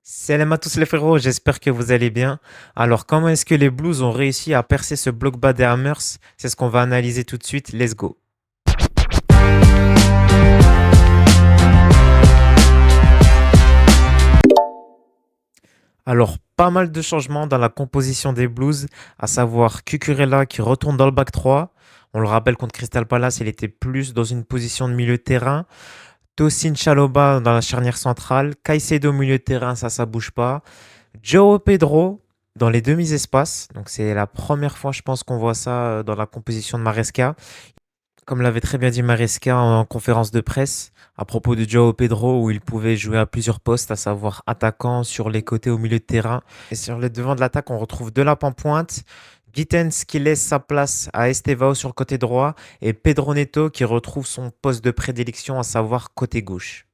Salam à tous les frérots, j'espère que vous allez bien. Alors, comment est-ce que les Blues ont réussi à percer ce bloc bas des Hammers? C'est ce qu'on va analyser tout de suite. Let's go. Alors, pas mal de changements dans la composition des Blues, à savoir Cucurella qui retourne dans le back 3. On le rappelle contre Crystal Palace, il était plus dans une position de milieu de terrain. Tosin Chaloba dans la charnière centrale. Caicedo au milieu de terrain, ça bouge pas. Joao Pedro dans les demi-espaces. Donc c'est la première fois, je pense, qu'on voit ça dans la composition de Maresca. Comme l'avait très bien dit Maresca en conférence de presse à propos de Joao Pedro, où il pouvait jouer à plusieurs postes, à savoir attaquant, sur les côtés, au milieu de terrain. Et sur le devant de l'attaque, on retrouve Delap en pointe, Gittens qui laisse sa place à Estevao sur le côté droit, et Pedro Neto qui retrouve son poste de prédilection, à savoir côté gauche.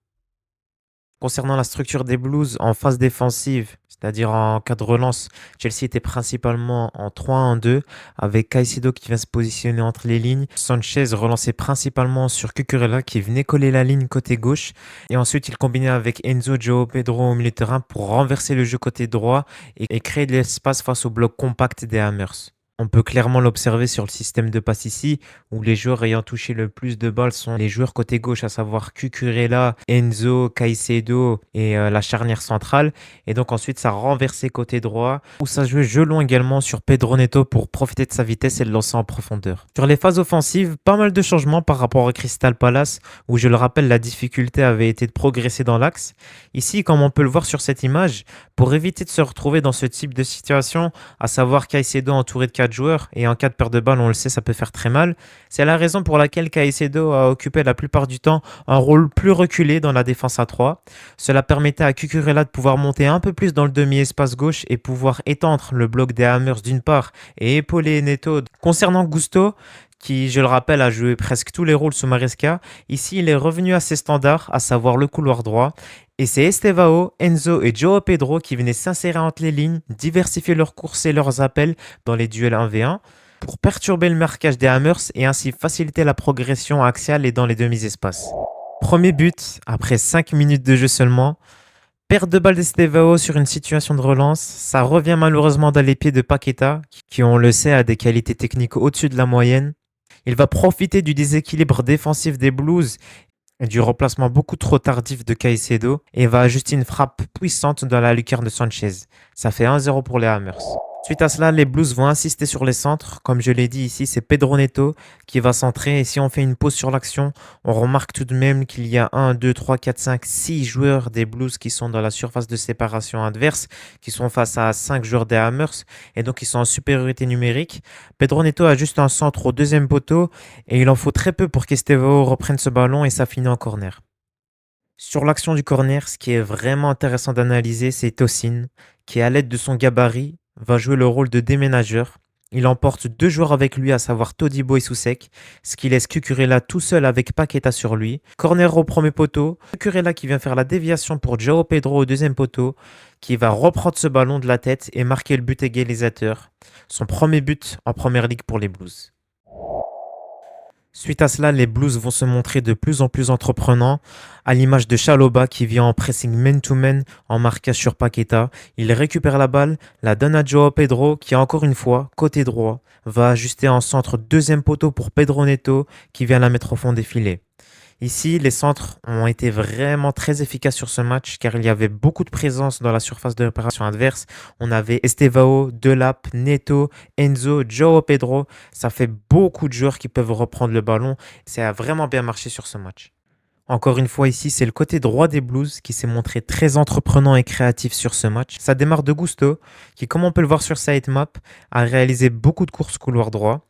Concernant la structure des Blues en phase défensive, c'est-à-dire en cas de relance, Chelsea était principalement en 3-1-2 avec Caicedo qui vient se positionner entre les lignes. Sanchez relançait principalement sur Cucurella qui venait coller la ligne côté gauche. Et ensuite, il combinait avec Enzo, Joao Pedro au milieu de terrain pour renverser le jeu côté droit et créer de l'espace face au bloc compact des Hammers. On peut clairement l'observer sur le système de passe ici, où les joueurs ayant touché le plus de balles sont les joueurs côté gauche, à savoir Cucurella, Enzo, Caicedo et la charnière centrale. Et donc ensuite, ça renversé côté droit, où ça jouait jeu long également sur Pedro Neto pour profiter de sa vitesse et le lancer en profondeur. Sur les phases offensives, pas mal de changements par rapport à Crystal Palace, où je le rappelle, la difficulté avait été de progresser dans l'axe. Ici, comme on peut le voir sur cette image, pour éviter de se retrouver dans ce type de situation, à savoir Caicedo entouré de 4 joueurs, et en cas de perte de balle, on le sait, ça peut faire très mal. C'est la raison pour laquelle Caicedo a occupé la plupart du temps un rôle plus reculé dans la défense à 3. Cela permettait à Cucurella de pouvoir monter un peu plus dans le demi-espace gauche et pouvoir étendre le bloc des Hammers d'une part et épauler Neto. Concernant Gusto, qui, je le rappelle, a joué presque tous les rôles sous Maresca. Ici, il est revenu à ses standards, à savoir le couloir droit. Et c'est Estevao, Enzo et Joao Pedro qui venaient s'insérer entre les lignes, diversifier leurs courses et leurs appels dans les duels 1v1 pour perturber le marquage des Hammers et ainsi faciliter la progression axiale et dans les demi-espaces. Premier but, après 5 minutes de jeu seulement. Perte de balle d'Estevao sur une situation de relance. Ça revient malheureusement dans les pieds de Paqueta, qui, on le sait, a des qualités techniques au-dessus de la moyenne. Il va profiter du déséquilibre défensif des Blues et du remplacement beaucoup trop tardif de Caicedo et va ajuster une frappe puissante dans la lucarne de Sanchez. Ça fait 1-0 pour les Hammers. Suite à cela, les Blues vont insister sur les centres. Comme je l'ai dit ici, c'est Pedro Neto qui va centrer. Et si on fait une pause sur l'action, on remarque tout de même qu'il y a 1, 2, 3, 4, 5, 6 joueurs des Blues qui sont dans la surface de séparation adverse, qui sont face à 5 joueurs des Hammers et donc ils sont en supériorité numérique. Pedro Neto a juste un centre au deuxième poteau et il en faut très peu pour qu'Estevao reprenne ce ballon et ça finit en corner. Sur l'action du corner, ce qui est vraiment intéressant d'analyser, c'est Tosin, qui à l'aide de son gabarit va jouer le rôle de déménageur. Il emporte 2 joueurs avec lui, à savoir Todibo et Soucek, ce qui laisse Cucurella tout seul avec Paqueta sur lui. Corner au premier poteau, Cucurella qui vient faire la déviation pour Joao Pedro au deuxième poteau, qui va reprendre ce ballon de la tête et marquer le but égalisateur. Son premier but en première ligue pour les Blues. Suite à cela, les Blues vont se montrer de plus en plus entreprenants, à l'image de Chaloba qui vient en pressing man-to-man en marquage sur Paqueta. Il récupère la balle, la donne à Joao Pedro qui, encore une fois, côté droit, va ajuster en centre deuxième poteau pour Pedro Neto qui vient la mettre au fond des filets. Ici, les centres ont été vraiment très efficaces sur ce match car il y avait beaucoup de présence dans la surface de l'opération adverse. On avait Estevao, Delap, Neto, Enzo, Joao Pedro. Ça fait beaucoup de joueurs qui peuvent reprendre le ballon. Ça a vraiment bien marché sur ce match. Encore une fois ici, c'est le côté droit des Blues qui s'est montré très entreprenant et créatif sur ce match. Ça démarre de Gusto qui, comme on peut le voir sur sa hitmap, a réalisé beaucoup de courses couloir droit.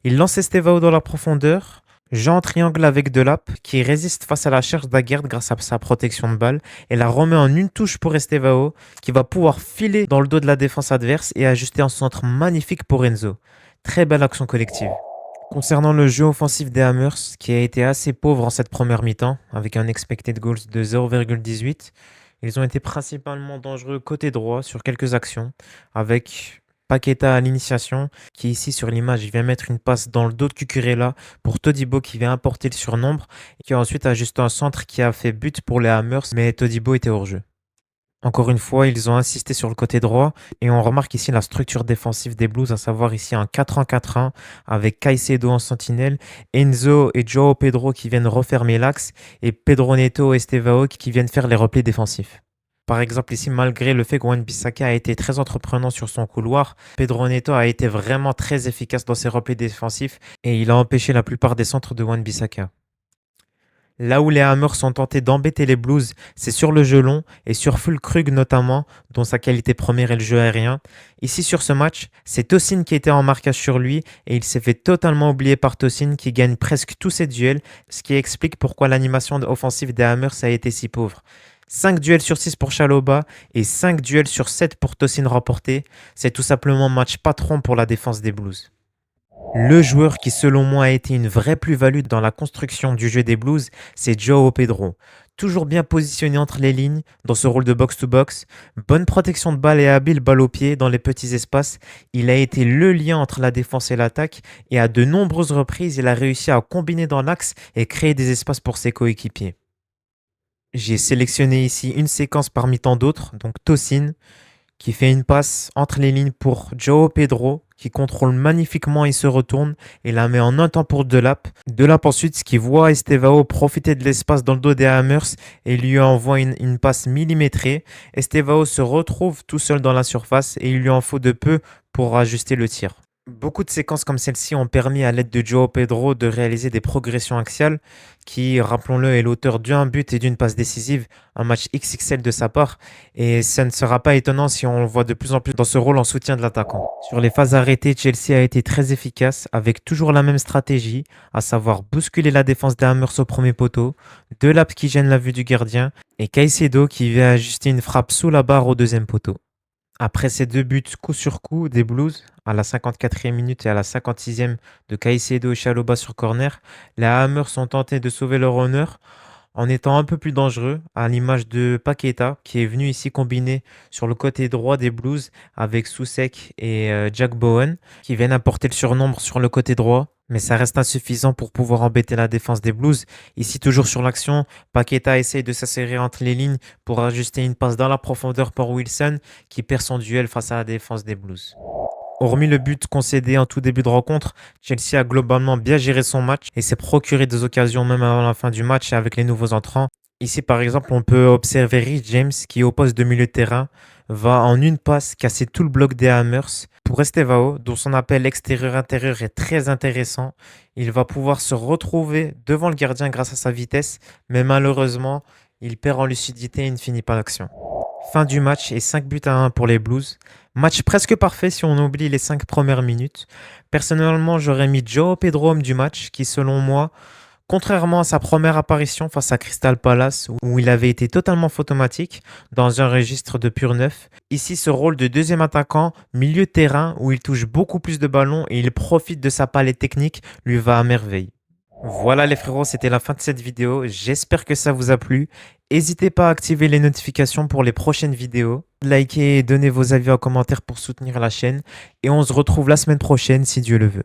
Il lance Estevao dans la profondeur. Jean triangle avec Delap qui résiste face à la charge d'Aguerd grâce à sa protection de balle et la remet en une touche pour Estevao qui va pouvoir filer dans le dos de la défense adverse et ajuster un centre magnifique pour Enzo. Très belle action collective. Concernant le jeu offensif des Hammers, qui a été assez pauvre en cette première mi-temps, avec un expected goals de 0,18, ils ont été principalement dangereux côté droit sur quelques actions, avec Paqueta à l'initiation, qui ici sur l'image, il vient mettre une passe dans le dos de Cucurella pour Todibo qui vient apporter le surnombre, et qui a ensuite ajusté un centre qui a fait but pour les Hammers, mais Todibo était hors jeu. Encore une fois, ils ont insisté sur le côté droit et on remarque ici la structure défensive des Blues, à savoir ici un 4-1-4-1 avec Caicedo en sentinelle, Enzo et João Pedro qui viennent refermer l'axe et Pedro Neto et Estevao qui viennent faire les replis défensifs. Par exemple, ici, malgré le fait que Wan-Bissaka a été très entreprenant sur son couloir, Pedro Neto a été vraiment très efficace dans ses replis défensifs et il a empêché la plupart des centres de Wan-Bissaka. Là où les Hammers sont tentés d'embêter les Blues, c'est sur le jeu long et sur Füllkrug notamment, dont sa qualité première est le jeu aérien. Ici sur ce match, c'est Tosin qui était en marquage sur lui et il s'est fait totalement oublier par Tosin qui gagne presque tous ses duels, ce qui explique pourquoi l'animation offensive des Hammers a été si pauvre. 5 duels sur 6 pour Chalobah et 5 duels sur 7 pour Tosin remportés. C'est tout simplement match patron pour la défense des Blues. Le joueur qui selon moi a été une vraie plus-value dans la construction du jeu des Blues, c'est João Pedro. Toujours bien positionné entre les lignes, dans ce rôle de box-to-box, bonne protection de balle et habile balle au pied dans les petits espaces, il a été le lien entre la défense et l'attaque et à de nombreuses reprises, il a réussi à combiner dans l'axe et créer des espaces pour ses coéquipiers. J'ai sélectionné ici une séquence parmi tant d'autres, donc Tosin, qui fait une passe entre les lignes pour João Pedro, qui contrôle magnifiquement, il se retourne et la met en un temps pour Delap. Delap ensuite qui voit Estevao profiter de l'espace dans le dos des Hammers et lui envoie une passe millimétrée. Estevao se retrouve tout seul dans la surface et il lui en faut de peu pour ajuster le tir. Beaucoup de séquences comme celle-ci ont permis à l'aide de João Pedro de réaliser des progressions axiales qui, rappelons-le, est l'auteur d'un but et d'une passe décisive, un match XXL de sa part et ça ne sera pas étonnant si on le voit de plus en plus dans ce rôle en soutien de l'attaquant. Sur les phases arrêtées, Chelsea a été très efficace avec toujours la même stratégie, à savoir bousculer la défense des Hammers au premier poteau, Delap qui gêne la vue du gardien et Caicedo qui vient ajuster une frappe sous la barre au deuxième poteau. Après ces deux buts coup sur coup des Blues, à la 54e minute et à la 56e de Caicedo et Chalobah sur corner, les Hammers sont tentés de sauver leur honneur en étant un peu plus dangereux, à l'image de Paqueta, qui est venu ici combiner sur le côté droit des Blues avec Soucek et Jack Bowen, qui viennent apporter le surnombre sur le côté droit. Mais ça reste insuffisant pour pouvoir embêter la défense des Blues. Ici, toujours sur l'action, Paqueta essaye de s'asserrer entre les lignes pour ajuster une passe dans la profondeur pour Wilson, qui perd son duel face à la défense des Blues. Hormis le but concédé en tout début de rencontre, Chelsea a globalement bien géré son match et s'est procuré des occasions même avant la fin du match avec les nouveaux entrants. Ici, par exemple, on peut observer Rhys James qui, au poste de milieu de terrain, va en une passe casser tout le bloc des Hammers. Pour Estevao, dont son appel extérieur-intérieur est très intéressant, il va pouvoir se retrouver devant le gardien grâce à sa vitesse, mais malheureusement, il perd en lucidité et ne finit pas l'action. Fin du match et 5 buts à 1 pour les Blues. Match presque parfait si on oublie les 5 premières minutes. Personnellement, j'aurais mis João Pedro homme du match qui, selon moi, contrairement à sa première apparition face à Crystal Palace où il avait été totalement photomatique dans un registre de pur neuf, ici ce rôle de deuxième attaquant, milieu de terrain où il touche beaucoup plus de ballons et il profite de sa palette technique lui va à merveille. Voilà les frérots, c'était la fin de cette vidéo. J'espère que ça vous a plu. N'hésitez pas à activer les notifications pour les prochaines vidéos. Likez et donnez vos avis en commentaire pour soutenir la chaîne. Et on se retrouve la semaine prochaine si Dieu le veut.